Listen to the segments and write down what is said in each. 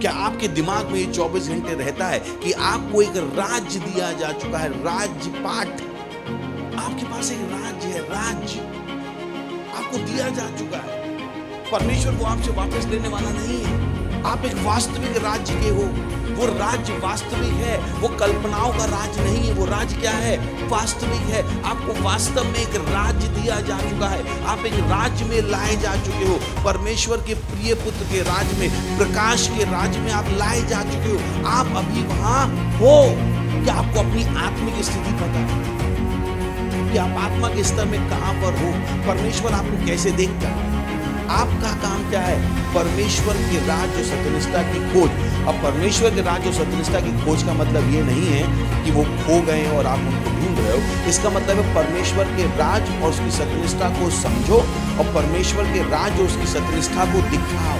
क्या आपके दिमाग में ये 24 घंटे रहता है कि आपको एक राज्य दिया जा चुका है, राज्यपाठ? आपके पास एक राज्य है, राज्य आपको दिया जा चुका है। परमेश्वर वो आपसे वापस लेने वाला नहीं है। आप एक वास्तविक राज्य के हो। वो राज्य वास्तविक है, वो कल्पनाओं का राज्य नहीं है। वो राज्य क्या है? वास्तविक है। आपको वास्तव में एक राज्य दिया जा चुका है। आप एक राज्य में लाए जा चुके हो। परमेश्वर के प्रिय पुत्र के राज्य में, प्रकाश के राज्य में आप लाए जा चुके हो। आप अभी वहां हो। क्या आपको अपनी आत्मिक स्थिति पता है कि आप आत्मा के स्तर में कहां पर हो? परमेश्वर आपको कैसे देखता है? आपका काम क्या है? परमेश्वर के राज्य और सत्यनिष्ठा की खोज। अब परमेश्वर के राज्य और सत्यनिष्ठा की खोज का मतलब ये नहीं है कि वो खो गए हैं और आप उनको ढूंढ रहे हो। इसका मतलब है परमेश्वर के राज्य और उसकी सत्यनिष्ठा को समझो और परमेश्वर के राज्य और उसकी सत्यनिष्ठा को दिखाओ।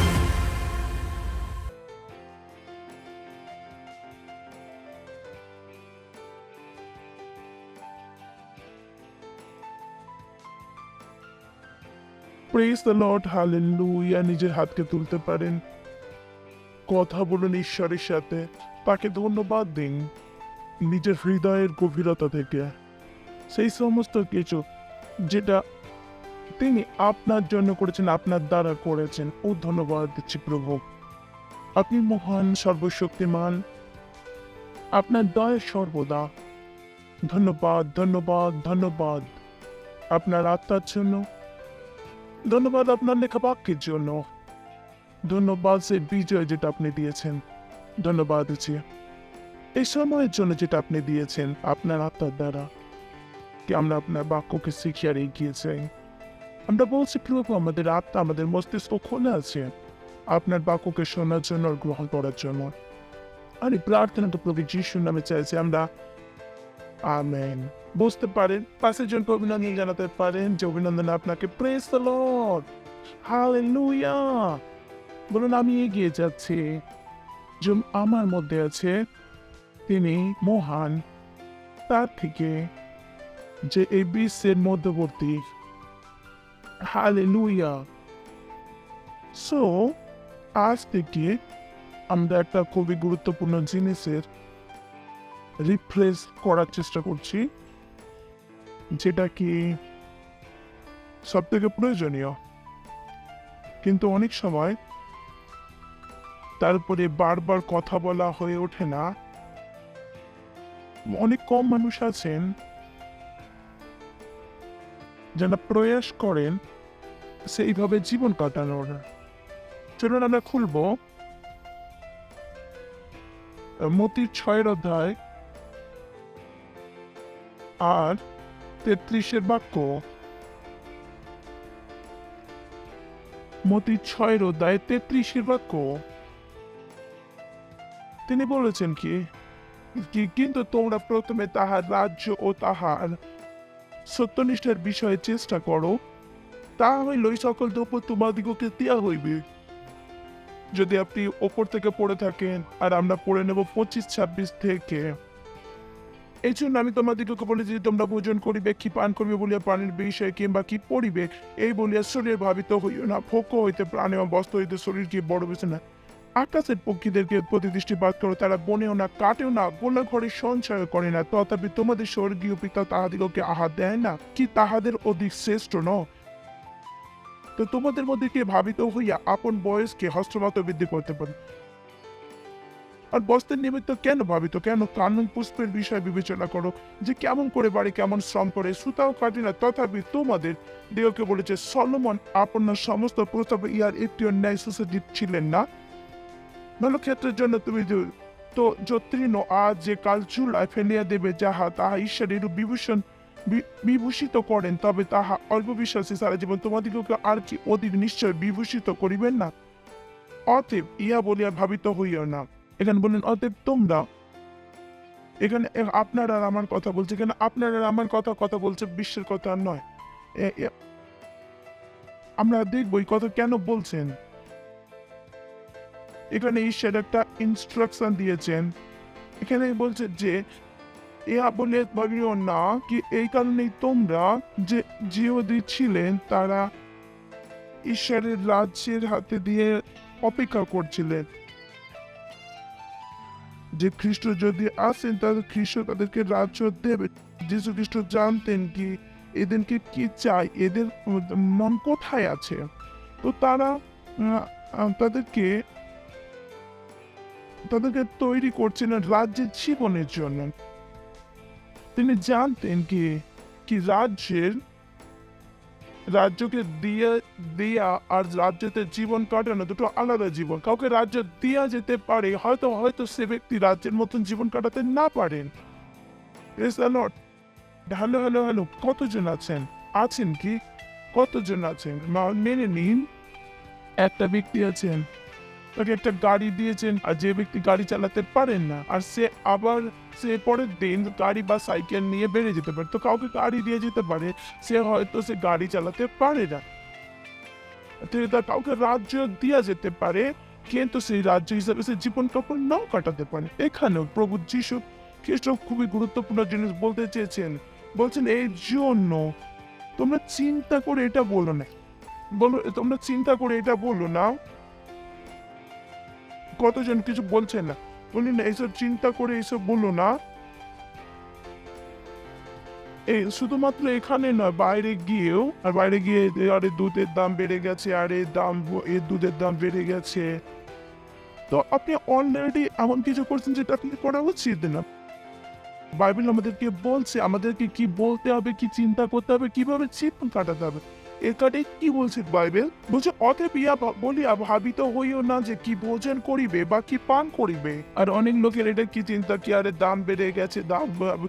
Praise the Lord, hallelujah. নিজের হাতকে তুলতে পারেন, কথা বলুন ঈশ্বরের সাথে, তাকে ধন্যবাদ দিন নিজের হৃদয়ের গভীরতা থেকে। সেই সমস্ত কিছু যেটা তিনি আপনার জন্য করেছেন, আপনার দ্বারা করেছেন, ও ধন্যবাদ দিচ্ছি প্রভু। আপনি মহান, সর্বশক্তিমান, আপনার দয়া সর্বদা। ধন্যবাদ, ধন্যবাদ, ধন্যবাদ আপনার আত্মার জন্য, ধন্যবাদ আপনার লেখা বাক্যের জন্য, ধন্যবাদ সেই বিজয় যেটা আপনি দিয়েছেন, ধন্যবাদ দিচ্ছি এই সময়ের জন্য যেটা আপনি দিয়েছেন আপনার আত্মার দ্বারা, কি আমরা আপনার বাক্যকে শিখে আর এগিয়ে যাই। আমরা বলছি প্রভু, আমাদের আত্মা, আমাদের মস্তিষ্ক খোলা আছে আপনার বাক্যকে শোনার জন্য আর গ্রহণ করার জন্য। আর এই প্রার্থনাটা প্রভু যিশুর নামে চাইছি আমরা, আমেন। বুঝতে পারেন, পাশের জনকে অভিনন্দন জানাতে পারেন যে অভিনন্দন আপনাকে। Praise the Lord, hallelujah. বলুন, আমি এগিয়ে যাচ্ছি, যে আমার মধ্যে আছে তিনি মহান, তার থেকে যে এই বিশ্বের মধ্যবর্তী। হালেলুয়া। সো আজ থেকে আমরা একটা খুবই গুরুত্বপূর্ণ জিনিসের রিফ্রেশ করার চেষ্টা করছি, যেটা কি সব থেকে প্রয়োজনীয়, কিন্তু অনেক সময় তারপরে বারবার কথা বলা হয়ে ওঠে না। অনেক কম মানুষ আছেন যারা প্রয়াস করেন সেইভাবে জীবন কাটানোর। চলুন আমরা খুলব মত্তীর 6 অধ্যায় আর 33 বাক্য। মত্তীর 6 অধ্যায় 33 বাক্য। তিনি বলেছেন কি, কিন্তু তোমরা প্রথমে তাহার রাজ্য ও তাহার সত্যনিষ্ঠার বিষয়ে চেষ্টা করো, তাহা হইলে ওই সকল দ্রব্য তোমাদিগকে দেয়া হইবে। যদি আপনি ওপর থেকে পড়ে থাকেন, আর আমরা পড়ে নেব 25-26 থেকে। এই জন্য আমি তোমাদিগকে বলি যে তোমরা ভোজন করিবে, কি পান করিবে বলিয়া প্রাণের বিষয়ে কিংবা কি পড়িবে এই বলিয়া শরীর ভাবিত হইও না। ভোগ্য হইতে প্রাণ এবং বস্ত্র হইতে শরীরকে বড় বেছে না। আকাশের পক্ষীদেরকে প্রতি দৃষ্টিপাত করো, তারা বনেও না, কাটেও না, গোলা ঘরে সঞ্চয় করে না, তথাপি তোমাদের স্বর্গীয় পিতা তাহাদিগকে আহার দেয় না? কি তাহাদের অধিক শ্রেষ্ঠ ন? তো তোমাদের মধ্যে কে ভাবিত হইয়া আপন বয়সকে হস্তমাত্র বৃদ্ধি করতে পারে? আর বস্ত্রের নিমিত্ত কেন ভাবিত? কেন কানন পুষ্পের বিষয় বিবেচনা করো, যে কেমন করে বাড়ি, কেমন শ্রম করে, সুতাও কাটে না। তথাপি তোমাদের দেহকে বলেছে, সলোমন আপনার সমস্ত প্রস্তাবে ইহার একটিও ন্যায় সুসজ্জিত ছিলেন না? ভালো ক্ষেত্রের জন্য তুমি তো যত্রীর্ণ আজ যে কাল চুলায় ফেলিয়া দেবে, যাহা তাহা ঈশ্বরের বিভূষিত করেন, তবে তাহা অল্প বিশ্বাসী সারা জীবন তোমাদিগকে আর কি অধিক নিশ্চয় বিভূষিত করিবেন না? অতএব ইহা বলিয়া ভাবিত হইও না। এখানে বলেন অতএব তোমরা, এখানে আপনার আর আমার কথা বলছে, এখানে আপনার আর আমার কথা বলছে, বিশ্বের কথা নয়। আমরা দেখবো এই কথা কেন বলছেন। এখানে ঈশ্বর একটা ইনস্ট্রাকশন দিয়েছেন। এখানে বলছে যে ইহা বলে ভাবিও না, কি এই কারণেই তোমরা যে জিহুদী ছিলেন তারা ঈশ্বরের রাজ্যের হাতে দিয়ে অপেক্ষা করছিলেন। যে খ্রিস্ট যদি আসেন তাহলে খ্রিস্ট তাদেরকে রাজ্য দেবে। যীশু খ্রিস্ট জানতেন কি এদেরকে কি চাই, এদের মন কোথায় আছে। তো তারা আহ, আহ, তাদেরকে তাদেরকে তৈরি করছিলেন রাজ্যের জীবনের জন্য। তিনি জানতেন কি কি রাজ্যকে দিয়ে দেয়া আর রাজ্যতে জীবন কাটানো দুটো আলাদা জীবন। কাউকে রাজ্য দেয়া যেতে পারে, হয়তো হয়তো সে ব্যক্তি রাজ্যের মতন জীবন কাটাতে না পারেন। হ্যালো হ্যালো হ্যালো, কতজন আছেন? আছেন কি? কতজন আছেন? মেনে নিন একটা ব্যক্তি আছেন, তাকে একটা গাড়ি দিয়েছেন, আর যে ব্যক্তি গাড়ি চালাতে পারেন না, আর সে পরের দিন গাড়ি বা সাইকেল নিয়ে বেরিয়ে যেতে পারে, তো কাউকে গাড়ি দিয়ে যেতে পারে, সে গাড়ি চালাতে পারে না। কাউকে রাজ্য দেওয়া যেতে পারে, কিন্তু সেই রাজ্য হিসাবে সে জীবন কাপড় নাও কাটাতে পারে। এখানেও প্রভু যীশু খ্রিস্ট খুবই গুরুত্বপূর্ণ জিনিস বলতে চেয়েছেন। বলছেন এই জন্য তোমরা চিন্তা করে এটা বলো না, তোমরা চিন্তা করে এটা বলো না। কতজন কিছু বলছে না, বলি না এইসব চিন্তা করে এইসব বলো না। এই শুধুমাত্র এখানে নয়, বাইরে গিয়েও, আর বাইরে গিয়ে আরে দুধের দাম বেড়ে গেছে, আরে দুধের দাম বেড়ে গেছে, তো আপনি অলরেডি এমন কিছু করছেন যেটা আপনি করা উচিত না। বাইবেল আমাদেরকে বলছে আমাদেরকে কি বলতে হবে, কি চিন্তা করতে হবে, কিভাবে জীবন কাটাতে হবে। এখানে কি বলছে বাইবেল? বলছে অতএব বলিয়া ভাবিত হইও না যে কি ভোজন করিবে বা কি পান করিবে। আর অনেক লোকের এটা কি চিন্তা, কি আরে দাম বেড়ে গেছে, দাম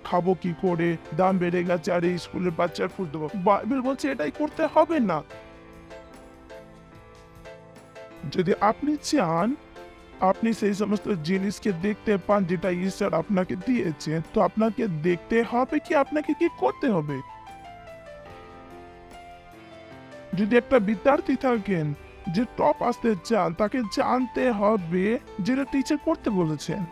খাবো কি করে, দাম বেড়ে গেছে, আরে স্কুলের বাচ্চার ফুল দেবো। বাইবেল বলছে এটাই করতে হবে না। যদি আপনি চান আপনি সেই সমস্ত জিনিসকে দেখতে পান যেটা ঈশ্বর আপনাকে দিয়েছে, তো আপনাকে দেখতে হবে কি আপনাকে কি করতে হবে। যদি একটা বিদ্যার্থী থাকেন যে টপ আসতে চান, তাকে জানতে হবে যেটা টিচার করতে বলেছেন।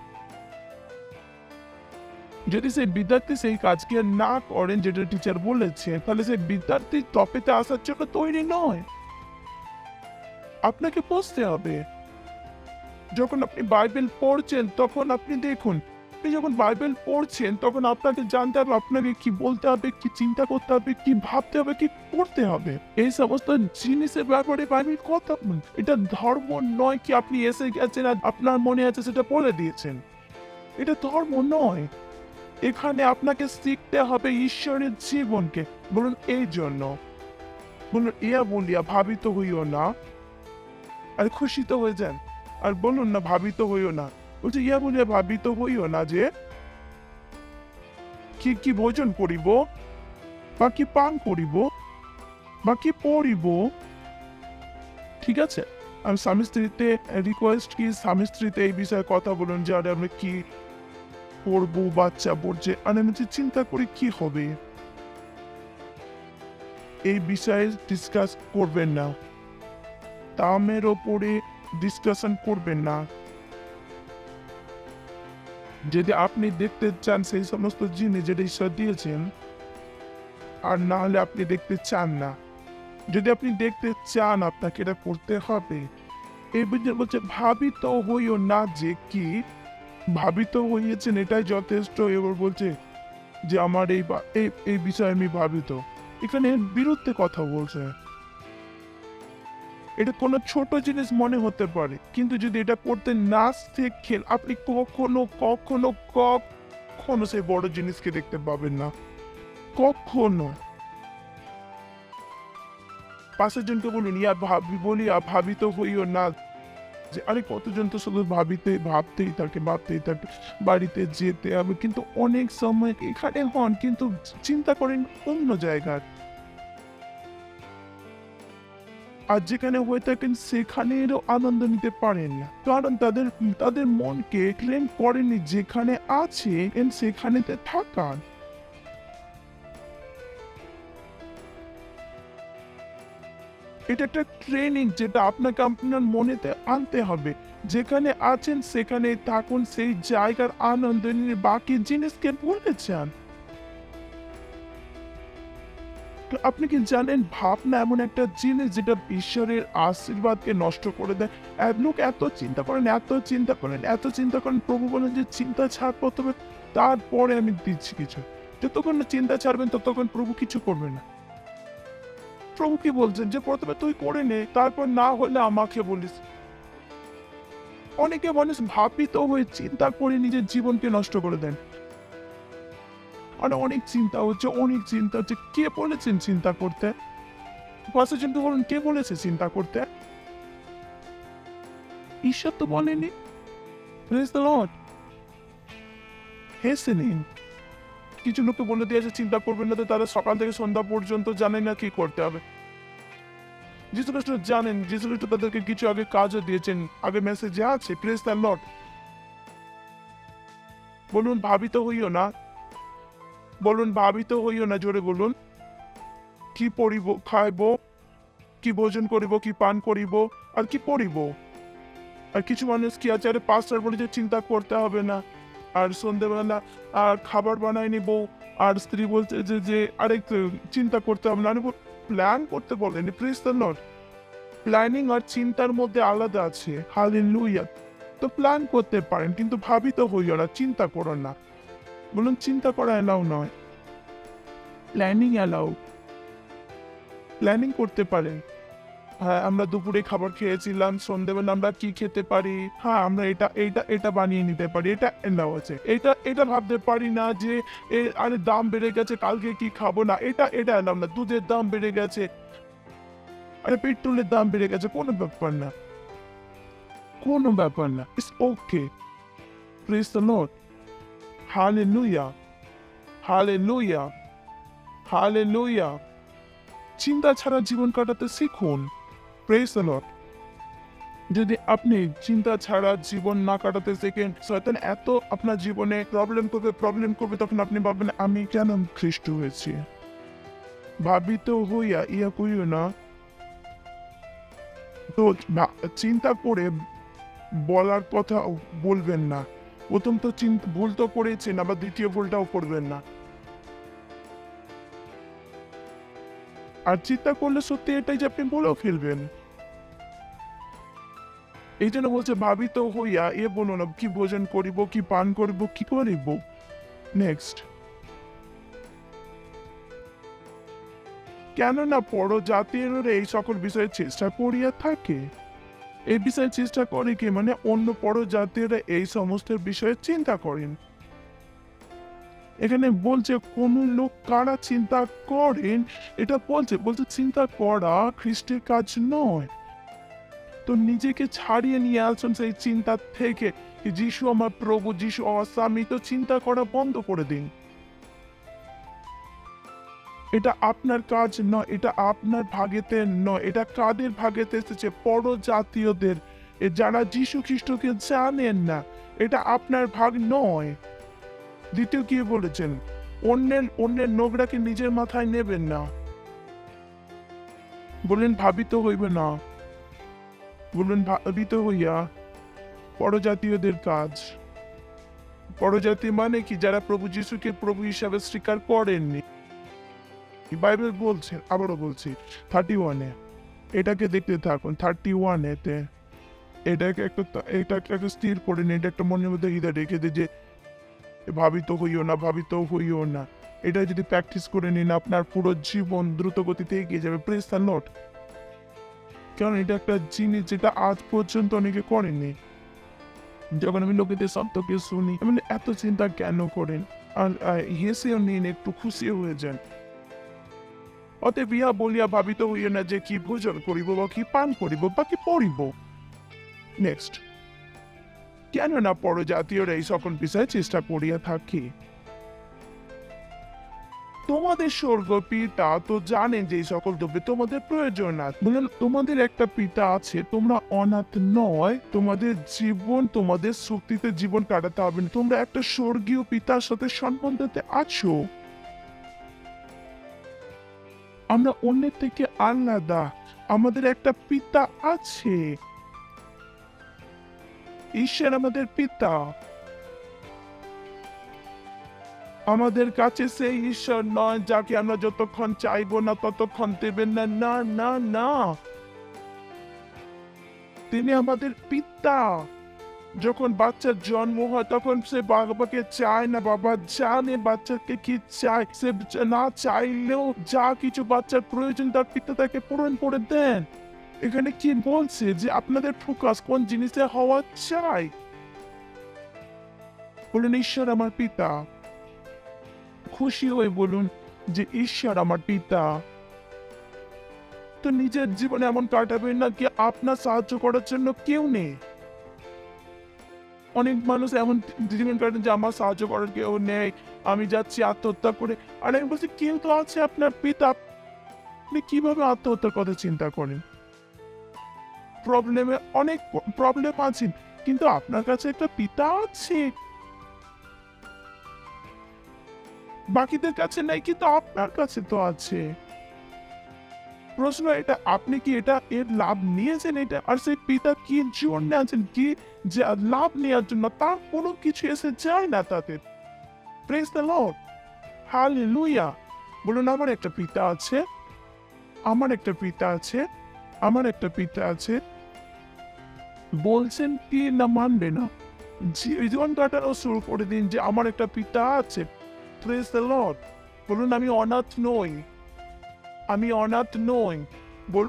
যদি সেই বিদ্যার্থী সেই কাজকে না করেন যেটা টিচার বলেছেন, তাহলে সেই বিদ্যার্থী টপেতে আসার জন্য তৈরি নয়। আপনাকে বুঝতে হবে। যখন আপনি বাইবেল পড়ছেন তখন আপনি দেখুন, আপনি যখন বাইবেল পড়ছেন তখন আপনাকে জানতে হবে আপনাকে কি বলতে হবে, কি চিন্তা করতে হবে, কি ভাবতে হবে, কি করতে হবে। এই সমস্ত জিনিসের ব্যাপারে বাইবেল কথা এটা ধর্ম নয় কি আপনি এসে গেছেন আর আপনার মনে আছে সেটা বলে দিয়েছেন। এটা ধর্ম নয়। এখানে আপনাকে শিখতে হবে ঈশ্বরের জীবনকে। বলুন এই জন্য, বলুন ইয়া বলিয়া ভাবিত হইও না, আর খুশি তো হয়ে যান। আর বলুন না ভাবিত হইও না, বলছে ইয়া বলিয়া ভাবিত হইও না যে কি কি ভোজন করিব বা কি পান করিব বা কি পড়িব। ঠিক আছে, আমি স্বামী স্ত্রীতে রিকোয়েস্ট কি স্বামী স্ত্রীতে এই বিষয়ে কথা বলুন যে আরে আমরা কি পড়বো, বাচ্চা পড়ছে, আর আমি চিন্তা করি কি হবে। এই বিষয়ে ডিসকাস করবেন না, দামের ওপরে ডিসকাশন করবেন না। যদি আপনি দেখতে চান সেই সমস্ত জিনিস যেটা ঈশ্বর দিয়েছেন, আর না হলে আপনি দেখতে চান না। যদি আপনি দেখতে চান আপনাকে এটা করতে হবে। এই বিষয়ে বলছে ভাবিত হইও না যে কি ভাবিত হইয়েছেন এটাই যথেষ্ট। এবার বলছে যে আমার এই বিষয়ে আমি ভাবিত, এখানে বিরুদ্ধে কথা বলছে। এটা কোনো ছোট জিনিস মনে হতে পারে, কিন্তু যদি এটা করতে না শেখেন আপনি কখনো কখনো কখনো সেই বড় জিনিসকে দেখতে পাবেন না, কখনো। পাশের জনকে বলুন বলিয়া ভাবিত হইও না যে আরে কতজন তো শুধু ভাবতেই থাকে বাড়িতে যেতে হবে, কিন্তু অনেক সময় এখানে হন কিন্তু চিন্তা করেন অন্য জায়গার। আর যেখানে হয়ে থাকেন সেখানেরও আনন্দ নিতে পারেন না, কারণ তাদের মনকে ট্রেন করেনি যেখানে আছে সেখানেতে থাকার। এটা একটা ট্রেনিং যেটা আপনাকে আপনার মনেতে আনতে হবে। যেখানে আছেন সেখানে থাকুন, সেই জায়গার আনন্দ নিয়ে বাকি জিনিসকে ভুলে যান। তো আপনি কি জানেন ভাবনা এমন একটা জিনিস যেটা ঈশ্বরের আশীর্বাদকে নষ্ট করে দেয়। লোক এত চিন্তা করেন, এত চিন্তা করেন, এত চিন্তা করেন, প্রভু বলেন যে চিন্তা ছাড় প্রথমে, তারপরে আমি দিচ্ছি কিছু। যতক্ষণ না চিন্তা ছাড়বেন ততক্ষণ প্রভু কিছু করবে না। প্রভু কি বলছেন যে প্রথমে তুই করে নে, তারপর না হলে আমাকে বলিস। অনেকে মানুষ ভাবিত হয়ে চিন্তা করে নিজের জীবনকে নষ্ট করে দেন। আর অনেক চিন্তা হচ্ছে, অনেক চিন্তা হচ্ছে। কে বলেছেন চিন্তা করতে? পাশে চিন্তা করুন, কে বলেছে চিন্তা করতে? ঈশ্বর তো বলেনি। Praise the Lord. হেসে নিন। কিছু লোককে বলে দিয়েছে চিন্তা করবেন না, তো তারা সকাল থেকে সন্ধ্যা পর্যন্ত জানে না কি করতে হবে। যিশু খ্রিস্ট জানেন, যিশু খ্রিস্ট তাদেরকে কিছু আগে কাজও দিয়েছেন, আগে মেসেজে আছে। Praise the Lord. বলুন ভাবিত হইও না, বলুন ভাবিত হইও না, জোরে বলুন। কি পড়িব, খাইব, কি ভোজন করিব, কি পান করিব, আর কি পড়িব। আর কিছু মানুষ কি আছে, আরে পাস্টার বলে যে চিন্তা করতে হবে না, আর সন্ধ্যেবেলা আর খাবার বানায় নিব, আর স্ত্রী বলছে যে আরে চিন্তা করতে হবে না, আরে প্ল্যান করতে বলেন। Praise the Lord. প্ল্যানিং আর চিন্তার মধ্যে আলাদা আছে। হালেলুয়া। তো প্ল্যান করতে পারেন, কিন্তু ভাবিত হইও না, চিন্তা করো না। বলুন চিন্তা করা এলাও নয়, প্ল্যানিং এলাও। প্ল্যানিং করতে পারেন। হ্যাঁ, আমরা দুপুরে খাবার খেয়েছিলাম, সন্ধ্যেবেলা আমরা কি খেতে পারি, হ্যাঁ আমরা এটা এটা এটা বানিয়ে নিতে পারি, এটা এলাও আছে। এটা এটা ভাবতে পারি না যে আরে দাম বেড়ে গেছে, কালকে কি খাবো না, এটা এটা এলাম না। দুধের দাম বেড়ে গেছে, আরে পেট্রোলের দাম বেড়ে গেছে, কোনো ব্যাপার না, কোনো ব্যাপার না। It's okay. Praise the Lord. Hallelujah, hallelujah, hallelujah. চিন্তা ছাড়া জীবন কাটাতে শিখুন। Praise the Lord. যদি আপনি চিন্তা ছাড়া জীবন না কাটাতে শেখেন, শয়তান এত আপনার জীবনে প্রবলেম করবে, তখন আপনি ভাববেন আমি কেন খ্রিস্ট হয়েছি। ভাবিত হইয়া ইয়া করিও না। তো চিন্তা করে বলার কথা বলবেন না। প্রথম তো ভুল তো করেছেন, আবার দ্বিতীয় ভুলটাও করবেন না। আর চিন্তা করলে সত্যি এটাই যে আপনি বলেও ফেলবেন। এই জন্য বলছে ভাবিত হইয়া এ বলো না, কি ভোজন করিব, কি পান করিব, কি করিব। নেক্সট। কেননা পর জাতির এই সকল বিষয়ে চেষ্টা করিয়া থাকে। এই বিষয়ে চেষ্টা করে কি, মানে অন্য পর জাতিরা এই সমস্ত বিষয়ে চিন্তা করেন। এখানে বলছে কোন লোক কারা চিন্তা করেন, এটা বলছে চিন্তা করা খ্রিস্টের কাজ নয়। তো নিজেকে ছাড়িয়ে নিয়ে আসুন সেই চিন্তা থেকে, যিশু আমার প্রভু, যিশু আমার স্বামী। তো চিন্তা করা বন্ধ করে দিন। এটা আপনার কাজ নয়, এটা আপনার ভাগেতে নয়। এটা কাদের ভাগেতে এসেছে? পর জাতীয়দের, যারা যিশু খ্রিস্টকে জানেন না। এটা আপনার ভাগ নয়। দ্বিতীয় কি বলেছেন? অন্যের নোংরাকে নিজের মাথায় নেবেন না। বললেন ভাবিত হইবে না, বললেন ভাবিত হইয়া পরজাতীয়দের কাজ। পরজাতি মানে কি? যারা প্রভু যিশুকে প্রভু হিসাবে স্বীকার করেননি। বাইবেল বলছে, আবারও বলছি 31-এ, এটাকে দেখতে থাকুন। 31-এতে এটাকে একটা স্থির করে নিন, এটা একটা মনের মধ্যে হৃদয় রেখে দিই যে ভাবিত হইও না, ভাবিত হইও না। এটা যদি প্র্যাকটিস করে নিন, আপনার পুরো জীবন দ্রুত গতিতে এগিয়ে যাবে। Praise the Lord. কারণ এটা একটা জিনিস যেটা আজ পর্যন্ত অনেকে করেনি। যখন আমি লোকেদের শব্দকে শুনি, আমি এত চিন্তা কেন করেন? আর হেসেও নিন, একটু খুশিও হয়ে যান। অতএব ইহা বলিয়া ভাবিত হইও না যে কি ভোজন করিব, বা কি পান করিব, বা কি পড়িব। নেক্সট। কেননা পরজাতীয়রা এই সকল বিষয়ে চেষ্টা করিয়া থাকে। তোমাদের স্বর্গ পিতা তো জানেন যে এই সকল দ্রব্যে তোমাদের প্রয়োজন আছে। বললেন তোমাদের একটা পিতা আছে, তোমরা অনাথ নয়। তোমাদের জীবন, তোমাদের শক্তিতে জীবন কাটাতে হবে না। তোমরা একটা স্বর্গীয় পিতার সাথে সম্বন্ধতে আছো। আমরা অন্যের থেকে আলাদা। আমাদের একটা পিতা আছে। ঈশ্বর আমাদের পিতা। আমাদের কাছে সেই ঈশ্বর নয় যাকে আমরা যতক্ষণ চাইবো না ততক্ষণ দেবেন না, না না না। তিনি আমাদের পিতা। যখন বাচ্চার জন্ম হয় তখন সে বাবাকে চায় না, বাবা জানে বাচ্চাকে কি চায়, সে না চাইলেও যা কিছু বাচ্চার প্রয়োজন তার পিতা তাকে পূরণ করে দেন। এখানে কি বলছে যে আপনাদের ফোকাস কোন জিনিসে হওয়া চাই? বলুন ঈশ্বর আমার পিতা। খুশি হয়ে বলুন যে ঈশ্বর আমার পিতা। তো নিজের জীবনে এমন কাটাবেন না কি আপনার সাহায্য করার জন্য কেউ নেই। অনেক মানুষ এমন জীবন কাটান যে আমার সাহায্য করার কেউ নেই, আমি যাচ্ছি আত্মহত্যা করে। আর আমি বলছি কেউ তো আছে, আপনার পিতা। আপনি কিভাবে আত্মহত্যার কথা চিন্তা করেন? প্রবলেমে অনেক প্রবলেম আছে, কিন্তু আপনার কাছে একটা পিতা আছে। বাকিদের কাছে নাই, কিন্তু আপনার কাছে তো আছে। প্রশ্ন এটা, আপনি কি এর লাভ নিয়েছেন? এটা আর সেই পিতা কি জন্য আছেন, কি যে লাভ নেওয়ার জন্য, তার কোনো কিছু এসে যায় না তাদের। Praise the Lord, hallelujah. বলুন আমার একটা পিতা আছে, আমার একটা পিতা আছে, আমার একটা পিতা আছে। বলছেন কি না মানবে না? জীবন কাটানো শুরু করে দিন যে আমার একটা পিতা আছে। Praise the Lord. বলুন আমি অনাথ নই, আমি অনাথ নই।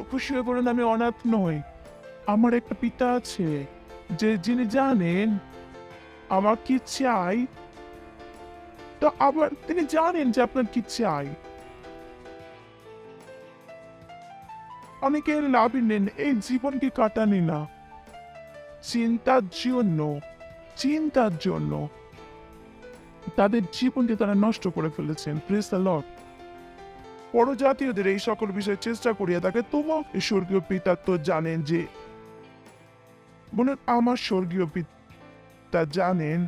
খুশি হয়ে বলুন আমি অনাথ নই। আমার একটা পিতা আছে যিনি জানেন আমার কি চাই। তো আবার তিনি জানেন যে আপনার কি চাই। অনেকে লাভই নেন, এই জীবনকে কাটানি না চিন্তার জন্য, চিন্তার জন্য তাদের জীবনকে তারা নষ্ট করে ফেলেছেন। Praise the Lord. পরজাতীয়দের এই সকল বিষয়ে চেষ্টা করিয়া থাকে, তোমার স্বর্গীয় পিতা তো জানেন যে, বলুন আমার স্বর্গীয় পিতা জানেন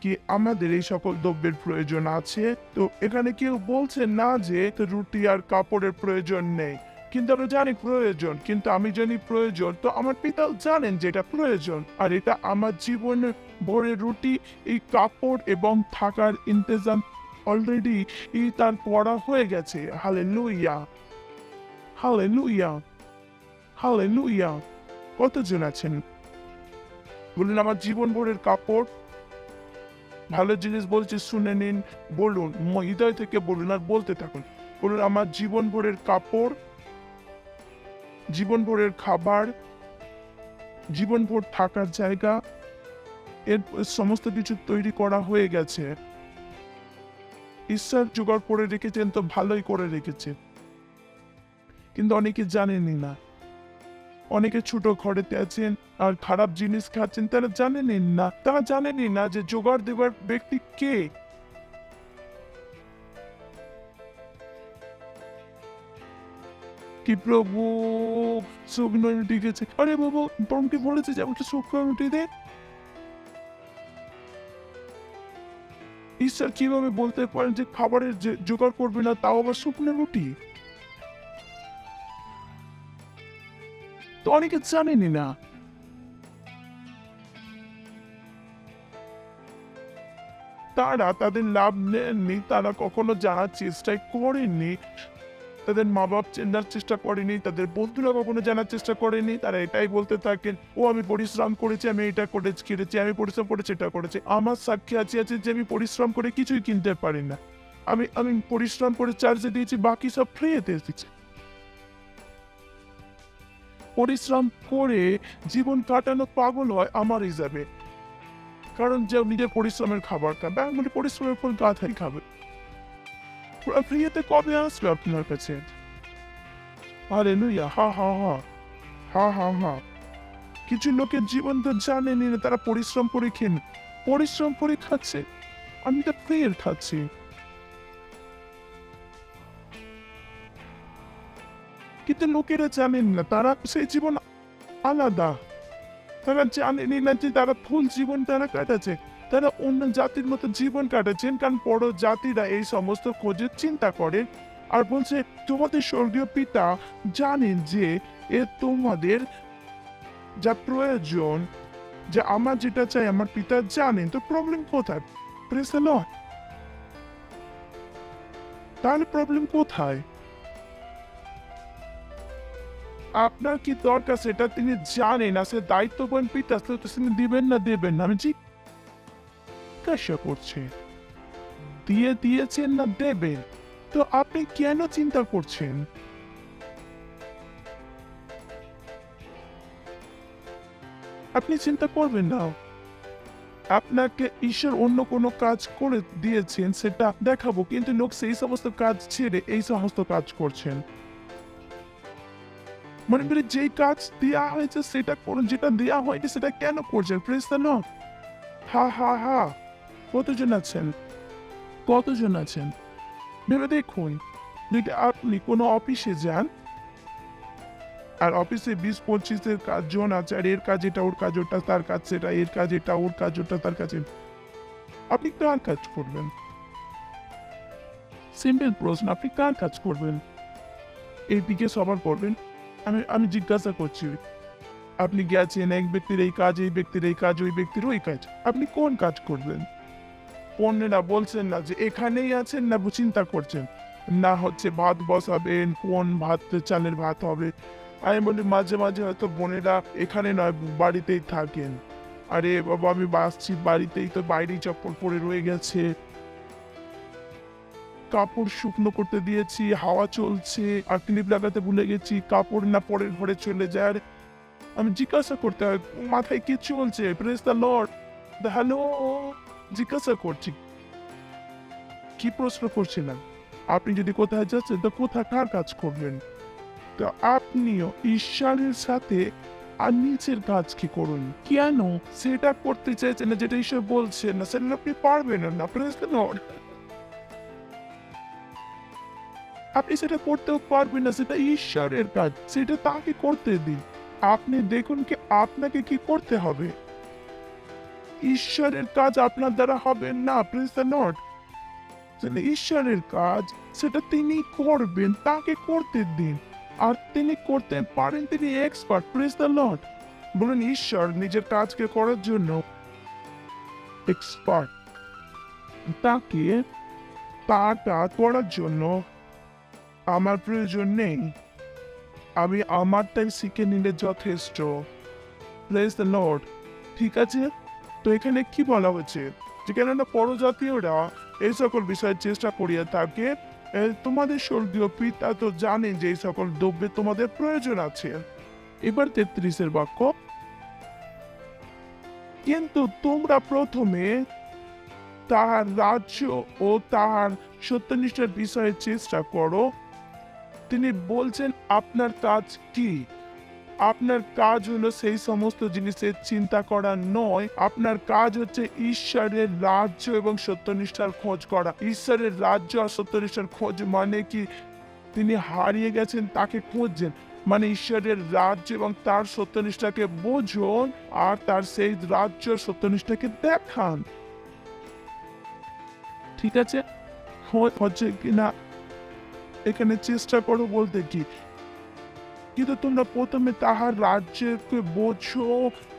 কি আমাদের এই সকল দ্রব্যের প্রয়োজন আছে। তো এখানে কেউ বলছে না যে রুটি আর কাপড়ের প্রয়োজন নেই, কিন্তু আমরা জানি প্রয়োজন। কিন্তু আমি জানি প্রয়োজন, তো আমার পিতাও জানেন যে এটা প্রয়োজন। আর এটা আমার জীবনে ভরে রুটি, এই কাপড় এবং থাকার ইন্তজাম অলরেডি তার করা হয়ে গেছে। Hallelujah, hallelujah, hallelujah. কতজন আছেন বলুন আমার জীবন ভরের কাপড়? ভালো জিনিস বলছি, শুনে নিন, বলুন হৃদয় থেকে বলুন আর বলতে থাকুন। বলুন আমার জীবন ভরের কাপড়, জীবন ভরের খাবার, জীবন ভর থাকার জায়গা, এর সমস্ত কিছু তৈরি করা হয়ে গেছে। ঈশ্বর জোগাড় করে রেখেছেন, তো ভালোই করে রেখেছেন, কিন্তু অনেকে জানেনই না। অনেকে ছোট ঘরেতে আছেন আর খারাপ জিনিস খাচ্ছেন, তারা জানেনই না, তারা জানেনই না যে জোগাড় দেবার ব্যক্তি কে। কি প্রভু, শুকনো রুটি গেছে। আরে বাবু, বরংটি বলেছে যে আমাকে শুকনো রুটি দে। ঈশ্বর কিভাবে বলতে পারেন যে খাবারের জোগাড় করবে না, তাও আবার শুকনো রুটি? তো অনেকে জানেনই না। তারা তাদের লাভ নেননি, তারা কখনো জানার চেষ্টাই করেননি, তাদের মা বাপ চেনার চেষ্টা করেনি, তাদের বন্ধুরা কখনো জানার চেষ্টা করেনি। তারা এটাই বলতে থাকেন, ও আমি পরিশ্রম করেছি, আমি এটা করেছি, আমি পরিশ্রম করেছি, এটা করেছি। আমার সাক্ষী আছে যে আমি পরিশ্রম করে কিছুই কিনতে পারি না। আমি আমি পরিশ্রম করে চার্জে দিয়েছি, বাকি সব ফ্রিতে এসেছে। পরিশ্রম করে জীবন কাটানো পাগল হয় আমার হিসাবে, কারণ যে নিজের পরিশ্রমের খাবার খাবে, আমি বলি পরিশ্রমের ফল গাধাই খাবে। ফ্রিতে কবে আসবে আপনার কাছে? হালেলুয়া, হা হা হা, হা হা হা। কিছু লোকের জীবন তো জানেনি না, তারা পরিশ্রম করে খেন, পরিশ্রম করে খাচ্ছে। আমি তো ফ্রির খাচ্ছি। কিন্তু লোকেরা জানেন না, তারা সেই জীবন আলাদা। তারা জানেনি না যে তারা ফুল জীবন তারা কাটাচ্ছে, তারা অন্য জাতির মতো জীবন কাটাচ্ছেন। কারণ বড় জাতিরা এই সমস্ত খোঁজের চিন্তা করে আর বলছে তোমাদের স্বর্গীয় পিতা জানেন যে তোমাদের যা প্রয়োজন, যে আমার যেটা চাই আমার পিতা জানেন। তো প্রবলেম কোথায়? Praise the Lord. তাহলে প্রবলেম কোথায়? আপনার কি দরকার সেটা তিনি জানেন, সে দায়িত্ববান পিতা, তো তিনি দিবেন না দেবেন না? আমি জিজ্ঞাসা করছি, দিয়েছেন না দেবেন? তো আপনি কেন চিন্তা করছেন? আপনি চিন্তা করবেন না। আপনাকে ঈশ্বর অন্য কোনো কাজ করে দিয়েছেন সেটা দেখাবো, কিন্তু লোক সেই সমস্ত কাজ ছেড়ে এই সমস্ত কাজ করছেন। মনে করি যেই কাজ দেওয়া হয়েছে সেটা করুন, যেটা দেওয়া হয়নি সেটা কেন করছেন? Praise the lord. হা হা হা। কতজন আছেন? কতজন আছেন? ভেবে দেখুন, যদি আপনি কোনো অফিসে যান আর অফিসে 20-25 জন আছে, আর এর কাজ এটা, ওর কাজ ওটা, তার কাজ সেটা, এর কাজ এটা, ওর কাজ ওটা, তার কাজ এটা। আপনি কার কাজ করবেন? সিম্পল প্রশ্ন, আপনি কার কাজ করবেন? এইদিকে সবার করবেন? আমি জিজ্ঞাসা করছি, আপনি গেছেন এক ব্যক্তির এই কাজ, এই ব্যক্তির এই কাজ, ওই ব্যক্তির ওই কাজ, আপনি কোন কাজ করবেন? পণ্যেরা বলছেন না যে এখানেই আছেন, না চিন্তা করছেন না হচ্ছে ভাত বসাবেন, কোন ভাত চালের ভাত হবে? আমি বলি মাঝে মাঝে হয়তো বোনেরা এখানে নয় বাড়িতেই থাকেন। আরে বাবা, আমি বাসছি বাড়িতেই, তো বাইরেই চপ্পল পরে রয়ে গেছে, কাপড় শুকনো করতে দিয়েছি, হাওয়া চলছে, আর ক্লিপ লাগাতে ভুলে গেছি, কাপড় না পরের ঘরে চলে যায়। আর আমি জিজ্ঞাসা করতে হয় মাথায় কি চলছে? প্রেজ দ্য লর্ড, হ্যালো, জিজ্ঞাসা করছি, কি প্রশ্ন করছিলাম? আপনি যদি কোথায় যাচ্ছেন তো কোথাকার কাজ করবেন? তো আপনিও ঈশ্বরের সাথে আর নিচের কাজ কি করুন। কেন সেটা করতে চাইছেন না, যেটা ঈশ্বর বলছেন না, সেটা আপনি পারবেন না। Praise the Lord. আপনি সেটা করতেও পারবেন না, সেটা ঈশ্বরের কাজ, সেটা তাকে করতে দিন। আপনি দেখুন কি আপনাকে কি করতে হবে। ঈশ্বরের কাজ আপনার দ্বারা হবে না। Praise the Lord. সেটা ঈশ্বরের কাজ, সেটা তিনি করবেন, তাকে করতে দিন। আর তিনি করতে পারেন, তিনি এক্সপার্ট। Praise the Lord. বলুন, ঈশ্বর নিজের কাজকে করার জন্য এক্সপার্ট। তাকে তার কাজ করার জন্য আমার প্রয়োজন নেই, আমি আমারটাই শিখে নিলে যথেষ্ট। Praise the Lord. ঠিক আছে, তো এখানে কি বলা হচ্ছে? যে কেননা পরজাতীয়রা এই সকল বিষয়ে চেষ্টা করিয়া থাকে, তোমাদের স্বর্গীয় পিতা তো জানেন যে এই সকল দ্রব্যে তোমাদের প্রয়োজন আছে। এবার 33 বাক্য, কিন্তু তোমরা প্রথমে তাহার রাজ্য ও তাহার সত্যনিষ্ঠার বিষয়ে চেষ্টা করো। তিনি বলছেন আপনার কাজ কি? আপনার কাজ হলো সেই সমস্ত জিনিসের চিন্তা করা নয়, আপনার কাজ হচ্ছে ঈশ্বরের রাজ্য এবং সত্যনিষ্ঠার খোঁজ করা। ঈশ্বরের রাজ্য আর সত্যনিষ্ঠার খোঁজ মানে কি? তিনি হারিয়ে গেছেন, তাকে খুঁজছেন। মানে ঈশ্বরের রাজ্য এবং তার সত্যনিষ্ঠাকে বোঝুন, আর তার সেই রাজ্য সত্যনিষ্ঠাকে দেখান। ঠিক আছে, হচ্ছে কিনা? এখানে চেষ্টা করো বলতে কি, কিন্তু তোমরা প্রথমে তাহার রাজ্যকে বোঝো,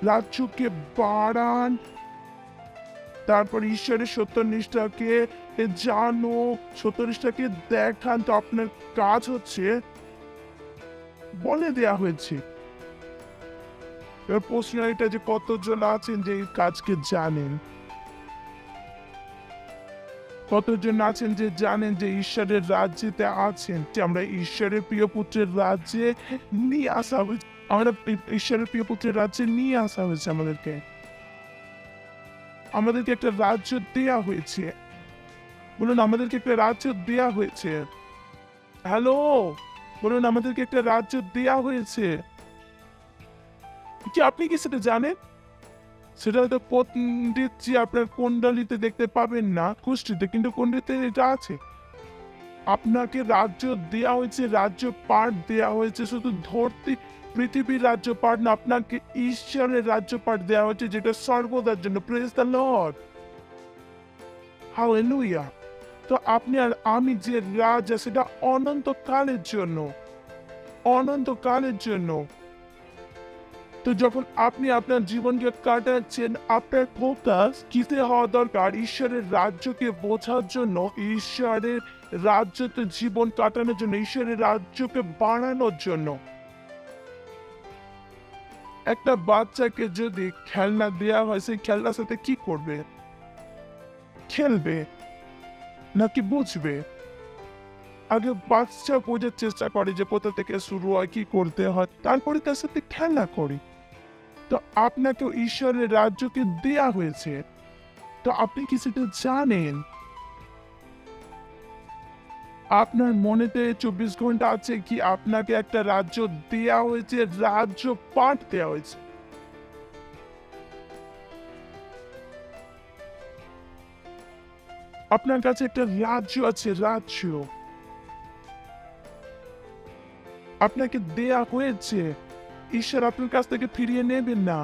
রাজ্যকে বাড়ান, তারপর ঈশ্বরের সত্যনিষ্ঠাকে জানো, সত্যনিষ্ঠাকে দেখান। তো আপনার কাজ হচ্ছে, বলে দেয়া হয়েছে। এবার প্রশ্ন এটা যে কতজন আছেন যে এই কাজকে জানেন? কতজন আছেন যে জানেন যে ঈশ্বরের রাজ্যেতে আছেন, যে আমরা ঈশ্বরের প্রিয় পুত্রের রাজ্যে নিয়ে আসা হয়েছে। আমরা ঈশ্বরের প্রিয় পুত্রের রাজ্যে নিয়ে আসা হয়েছে আমাদেরকে একটা রাজ্য দেয়া হয়েছে। বলুন, আমাদেরকে একটা রাজ্য দেয়া হয়েছে। হ্যালো, বলুন, আমাদেরকে একটা রাজ্য দেয়া হয়েছে। কি আপনি কি সেটা জানেন? সেটা হয়তো পণ্ডিত জি আপনার কুণ্ডলিতে দেখতে পাবেন না, কুষ্টিতে, কিন্তু কুণ্ডলিতে এটা আছে। আপনাকে রাজ্য দেয়া হয়েছে, রাজ্য পাঠ দেয়া হয়েছে। শুধু ধরতে পৃথিবীর রাজ্য পাঠ না, আপনাকে ঈশ্বরের রাজ্য পাঠ দেওয়া হয়েছে, যেটা সর্বদার জন্য। Praise the Lord, hallelujah. তো আপনি আর আমি যে রাজা, সেটা অনন্তকালের জন্য, অনন্তকালের জন্য। তো যখন আপনি আপনার জীবনকে কাটাচ্ছেন, আপনার ফোকাস কিসে হওয়া দরকার? ঈশ্বরের রাজ্যকে বোঝার জন্য, ঈশ্বরের রাজ্যতে জীবন কাটানোর জন্য, ঈশ্বরের রাজ্যকে বাড়ানোর জন্য। একটা বাচ্চাকে যদি খেলনা দেওয়া হয়, সেই খেলনার সাথে কি করবে? খেলবে নাকি বুঝবে? আগে বাচ্চা বোঝার চেষ্টা করে যে কোথা থেকে শুরু হয়, কি করতে হয়, তারপরে তার সাথে খেলা করি। তো আপনাকেও ঈশ্বরের রাজ্যকে দেয়া হয়েছে, তো আপনি কি সেটা জানেন? আপনার মনেতে 24 ঘন্টা আছে কি আপনাকে একটা রাজ্য দেয়া হয়েছে, রাজ্য পাঠ দেয়া হয়েছে। আপনার কাছে একটা রাজ্য আছে, রাজ্য আপনাকে দেয়া হয়েছে। ঈশ্বর আপনার কাছ থেকে ফিরিয়ে নেবেন না।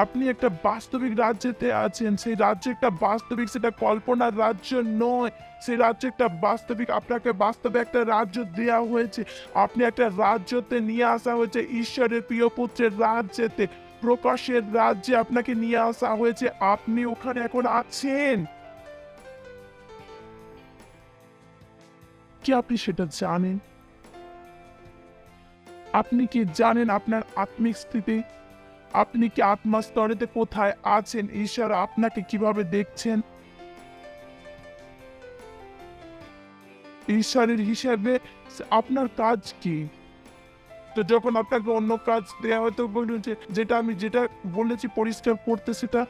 আপনি একটা বাস্তবিক রাজ্যেতে আছেন, সেই রাজ্য একটা বাস্তবিক, সেটা কল্পনার রাজ্য নয়। সেই রাজ্য একটা বাস্তবিক, আপনাকে বাস্তবে একটা রাজ্য দেয়া হয়েছে। আপনি একটা রাজ্যতে নিয়ে আসা হয়েছে, ঈশ্বরের প্রিয় পুত্রের রাজ্যেতে, প্রকাশের রাজ্যে আপনাকে নিয়ে আসা হয়েছে। আপনি ওখানে এখন আছেন। কি আপনি সেটা জানেন? আপনি কি জানেন আপনার আত্মিক স্থিতি? আপনি কি আত্মার স্তরেতে কোথায় আছেন? ঈশ্বর আপনাকে কিভাবে দেখছেন? ঈশ্বরের হিসাবে আপনার কাজ কি? তো যখন আপনাকে অন্য কাজ দেয়া হয়তো বলুন যে যেটা বলেছি পরিষ্কার করতে, সেটা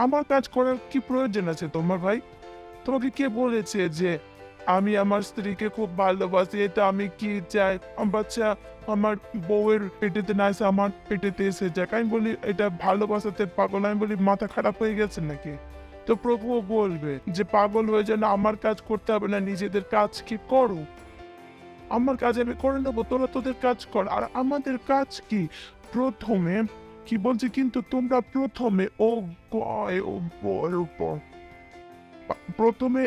আমার কাজ করার কি প্রয়োজন আছে তোমার ভাই? তোমাকে কে বলেছে যে আমি আমার স্ত্রীকে খুব ভালোবাসি, এটা আমি কি চাই বাচ্চা আমার বউয়ের পেটেতে না এসে আমার পেটেতে এসে যাক? আমি বলি এটা ভালোবাসাতে পাগল। আমি বলি মাথা খারাপ হয়ে গেছে নাকি? তো প্রভুও বলবে যে পাগল হয়ে যেন আমার কাজ করতে হবে না, নিজেদের কাজ কি করো, আমার কাজ আমি করে নেবো, তোরা তোদের কাজ কর। আর আমাদের কাজ কি? প্রথমে কি বলছে, কিন্তু তোমরা প্রথমে প্রথমে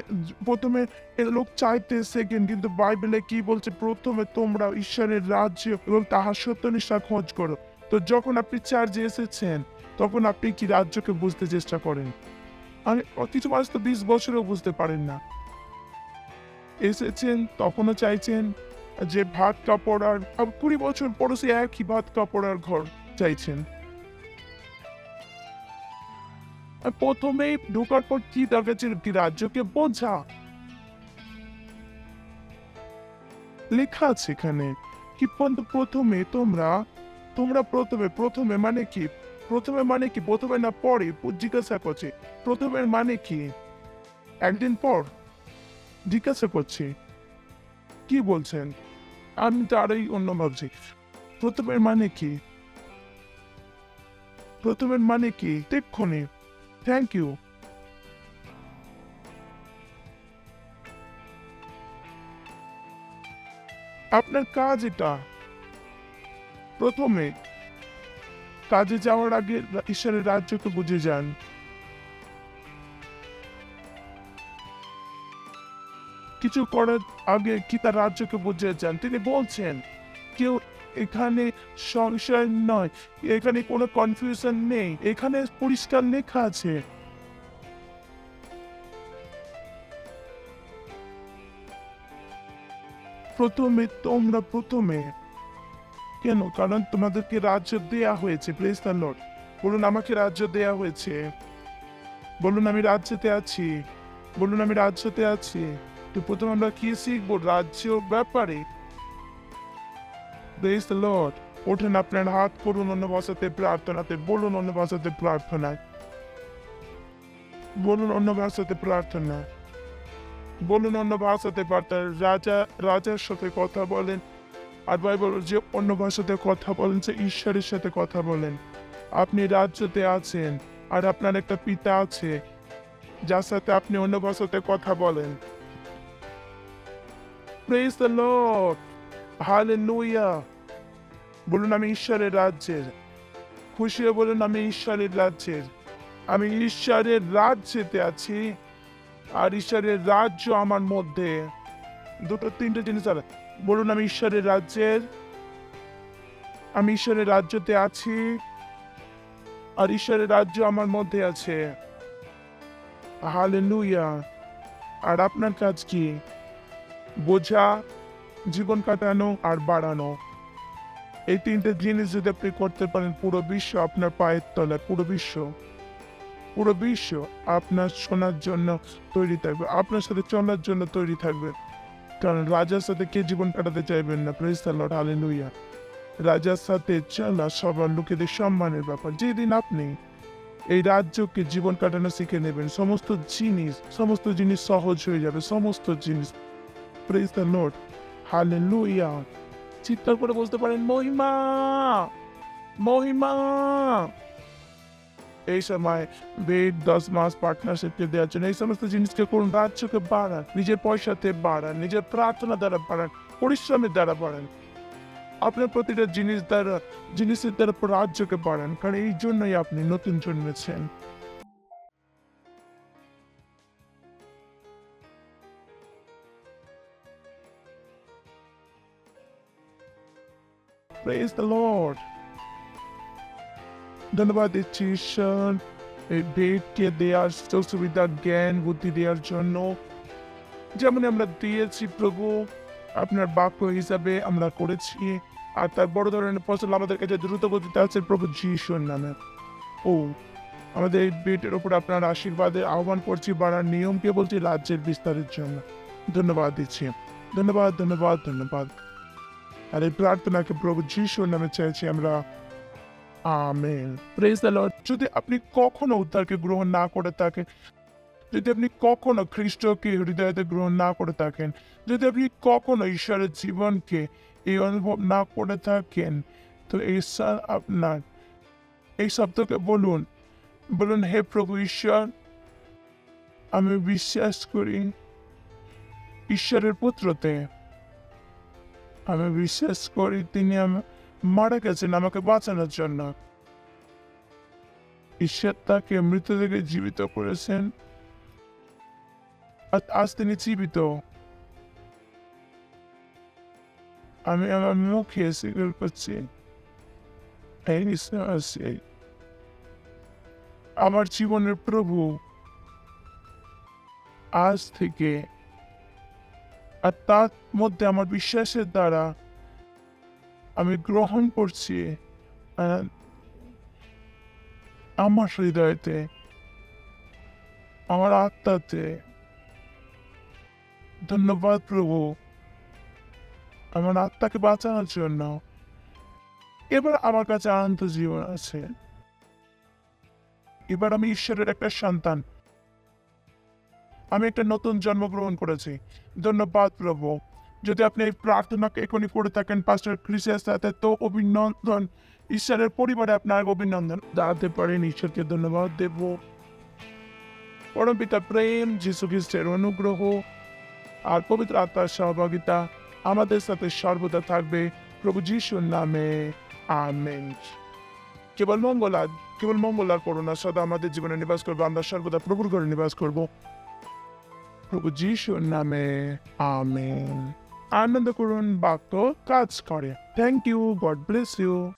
প্রথমে এ লোক চাইতে সেকেন্ড, কিন্তু বাইবেলে কি বলছে? প্রথমে তোমরা ঈশ্বরের রাজ্য এবং তাহার সত্যনিষ্ঠা খোঁজ করো। তো যখন আপনি চার্জে এসেছেন, তখন আপনি কি রাজ্যকে বুঝতে চেষ্টা করেন? আর কিছু মানুষ তো 20 বছরেও বুঝতে পারেন না। এসেছেন তখনও চাইছেন যে ভাত কাপড়, আর 20 বছর পরও সে একই ভাত কাপড় আর ঘর চাইছেন। আর প্রথমেই ঢোকার পর কি দরকার ছিল? কি রাজ্যকে বোঝা। লেখা আছে এখানে কি পর্যন্ত প্রথমে তোমরা তোমরা প্রথমে প্রথমে মানে কি? প্রথমে মানে কি? প্রথমে না পরে? জিজ্ঞাসা করছে প্রথমের মানে কি? একদিন পর? জিজ্ঞাসা করছি কি বলছেন? আমি তো আরোই অন্য ভাবছি। প্রথমের মানে কি? প্রথমের মানে কি? এক্ষুনি। Thank you. আপনার কাজ এটা। প্রথমে কাজে যাওয়ার আগে ঈশ্বরের রাজ্যকে বুঝে যান। কিছু করার আগে কি তার রাজ্যকে বুঝে যান। তিনি বলছেন কেউ এখানে সংশয় নয়, এখানে কোনো কনফিউশন নেই, এখানে পরিষ্কার লেখা আছে। প্রথমে তোমরা প্রথমে কেন? কারণ তোমাদেরকে রাজ্য দেয়া হয়েছে। Praise the Lord. বলুন আমাকে রাজ্য দেয়া হয়েছে। বলুন আমি রাজ্যতে আছি। বলুন আমি রাজ্যতে আছি। তো প্রথমে আমরা কি শিখবো? রাজ্য ব্যাপারে। Praise the Lord. ওঠেন, আপনার হাত করুন অন্য ভাষাতে প্রার্থনাতে। বলুন অন্য ভাষাতে প্রার্থনায়। বলুন অন্য ভাষাতে প্রার্থনা। বলুন অন্য ভাষাতে প্রার্থনা। রাজা রাজার সাথে কথা বলেন। আর বাইবেল যে অন্য ভাষাতে কথা বলেন সে ঈশ্বরের সাথে কথা বলেন। আপনি রাজ্যতে আছেন আর আপনার একটা পিতা আছে যার সাথে আপনি অন্য ভাষাতে কথা বলেন। Praise the Lord. হালেলুয়া। বলুন আমি ঈশ্বরের রাজ্যের। খুশি হয়ে বলুন আমি ঈশ্বরের রাজ্যের। আমি ঈশ্বরের রাজ্যেতে আছি আর ঈশ্বরের রাজ্য আমার মধ্যে। দুটো তিনটে জিনিস আলাদা। বলুন, আমি ঈশ্বরের রাজ্যতে আছি, আর ঈশ্বরের রাজ্য আমার মধ্যে আছে। হালেলুয়া। আর আপনার কাজ কি? বোঝা, জীবন কাটানো আর বাড়ানো। এই তিনটে জিনিস যদি আপনি করতে পারেন, পুরো বিশ্ব আপনার পায়ের তলায়। পুরো বিশ্ব আপনার শোনার জন্য তৈরি থাকবে, আপনার সাথে চলার জন্য তৈরি থাকবে। কারণ রাজার সাথে কে জীবন কাটাতে চাইবেন না? Praise the Lord, hallelujah. রাজার সাথে চলা সবার লোকেদের সম্মানের ব্যাপার। যেদিন আপনি এই রাজ্যকে জীবন কাটানো শিখে নেবেন, সমস্ত জিনিস সহজ হয়ে যাবে, সমস্ত জিনিস। Praise the Lord, hallelujah. চিৎকার করে বলতে পারেন, মহিমা, মহিমা। এই সময় বেড 10 মাস পার্টনারশিপকে দেওয়ার জন্য এই সমস্ত জিনিসকে করুন। রাজ্যকে বাড়ান, নিজের পয়সাতে বাড়ান, নিজের প্রার্থনা দ্বারা বাড়ান, পরিশ্রমের দ্বারা বাড়ান, আপনার প্রতিটা জিনিসের দ্বারা রাজ্যকে বাড়ান। কারণ এই জন্যই আপনি নতুন জন্মেছেন। Praise the Lord. ধন্যবাদ দিচ্ছি ঈশ্বর এই বেদকে দেওয়ার সুবিধা, জ্ঞান, বুদ্ধি দেওয়ার জন্য। যেমন আমরা দিয়েছি প্রভু, আপনার বাক্য হিসাবে আমরা করেছি। আর তার বড় ধরনের ফসল আমাদের কাছে দ্রুত গতিতে আছে প্রভু যিশুর নামে। ও আমাদের এই বেটের উপর আপনার আশীর্বাদের আহ্বান করছি, বাড়ার নিয়মকে বলছি রাজ্যের বিস্তারের জন্য। ধন্যবাদ দিচ্ছি, ধন্যবাদ, ধন্যবাদ, ধন্যবাদ। আর এই প্রার্থনাকে প্রভু যিশুর নামে চাইছি আমরা, আমেন। Praise the Lord. যদি আপনি কখনো উদ্ধারকে গ্রহণ না করে থাকেন, যদি আপনি কখনো খ্রিস্টকে হৃদয়তে গ্রহণ না করে থাকেন, যদি আপনি কখনো ঈশ্বরের জীবনকে এই অনুভব না করে থাকেন, তো ঈশ্বর আপনার এই শব্দকে বলুন, হে প্রভু ঈশ্বর, আমি বিশ্বাস করি ঈশ্বরের পুত্রতে। আমি বিশ্বাস করি তিনি মারা গেছেন আমাকে বাঁচানোর জন্য। ঈশ্বর তাকে মৃত থেকে জীবিত করেছেন, আজ তিনি জীবিত। আমি আমার মুখে স্বীকার করছি, আমার জীবনের প্রভু আজ থেকে। আর তার মধ্যে আমার বিশ্বাসের দ্বারা আমি গ্রহণ করছি আমার হৃদয়তে, আমার আত্মাতে। ধন্যবাদ প্রভু আমার আত্মাকে বাঁচানোর জন্য। এবার আমার কাছে আনন্দ জীবন আছে। এবার আমি ঈশ্বরের একটা সন্তান, আমি একটা নতুন জন্মগ্রহণ করেছি। ধন্যবাদ প্রভু। যদি আপনি এই প্রার্থনাকে এখনই করে থাকেন পাস্টার ক্রিসের সাথে, তো অভিনন্দন। ঈশ্বরের পরিবারে আপনার অভিনন্দন। দাঁড়াতে পারেন, ঈশ্বরকে ধন্যবাদ দেব। পরম পিতার প্রেম, যীশু খ্রিস্টের অনুগ্রহ আর পবিত্র আত্মার সহভাগিতা আমাদের সাথে সর্বদা থাকবে প্রভু যিশুর নামে, আমেন। কেবল মঙ্গল আর করুণা সদা আমাদের জীবনে নিবাস করবো। আমরা সর্বদা প্রভুর ঘরে নিবাস করব প্রভু যিশুর নামে, আমেন। আনন্দ করুন, বাক্য কাজ করে। Thank you, God bless you.